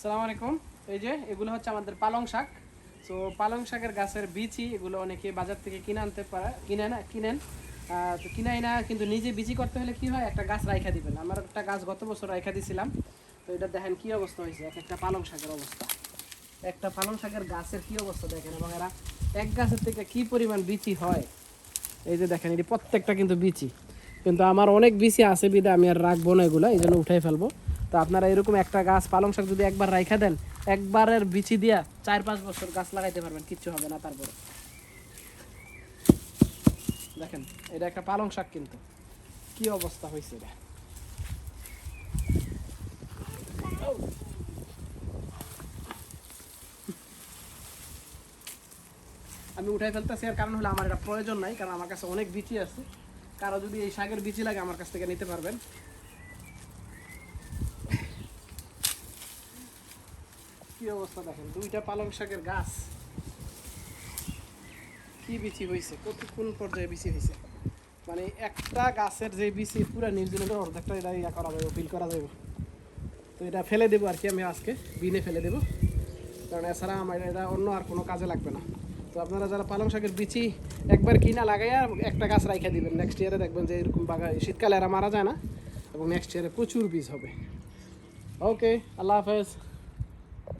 আসসালামু আলাইকুম। এই যে এগুলো হচ্ছে আমাদের পালং শাক। তো পালং শাকের গাছের বীজই এগুলো অনেকে বাজার থেকে কিনে আনতে পারে, কিনেন। তো কিনাই না, কিন্তু নিজে বীজি করতে হলে কি হয়, একটা গাছ রাইখা দিবেন। আমার একটা গাছ গত বছর রাইখা দিছিলাম। তো এটা দেখেন কি অবস্থা হয়েছে, একটা পালং শাকের অবস্থা, একটা পালং শাকের গাছের কি অবস্থা দেখেন। এবং এরা এক গাছের থেকে কি পরিমাণ বিচি হয়, এই যে দেখেন, এটি প্রত্যেকটা কিন্তু বিচি। কিন্তু আমার অনেক বিচি আছে বিধে আমি আর রাখবো না, এগুলো এই জন্য উঠাই ফেলবো। তো আপনারা এরকম একটা গাছ পালং শাক যদি একবার রাইখা দেন, একবারের বিচি দিয়া 4-5 বছর গাছ লাগাইতে পারবেন, কিচ্ছু হবে না। তারপরে দেখেন, এটা একটা পালং শাক, কিন্তু কি অবস্থা হয়েছে এটা। আমি উঠাই ফেলতেছি, আর কারণ হলো আমার এটা প্রয়োজন নাই, কারণ আমার কাছে অনেক বিচি আছে। কারো যদি এই শাকের বিচি লাগে আমার কাছ থেকে নিতে পারবেন। কি অবস্থা দেখেন, দুইটা পালং শাকের গাছ, কি বিচি হয়েছে, কোন পর্যায়ে বিচি হয়েছে। মানে একটা গাছের যে বিচি পুরো নির্জনের অর্ধেকটা এটা ইয়া করা যাবে, ফিল করা যাবে। তো এটা ফেলে দেবো আর কি, আমি আজকে বিনে ফেলে দেবো, কারণ এছাড়া আমার এটা অন্য আর কোনো কাজে লাগবে না। তো আপনারা যারা পালং শাকের বিচি একবার কিনা লাগাইয়া একটা গাছ রাইখা দিবেন, নেক্সট ইয়ারে দেখবেন যে এরকম বাগান, শীতকালে এরা মারা যায় না, এবং নেক্সট ইয়ারে প্রচুর বীজ হবে। ওকে, আল্লাহ হাফেজ।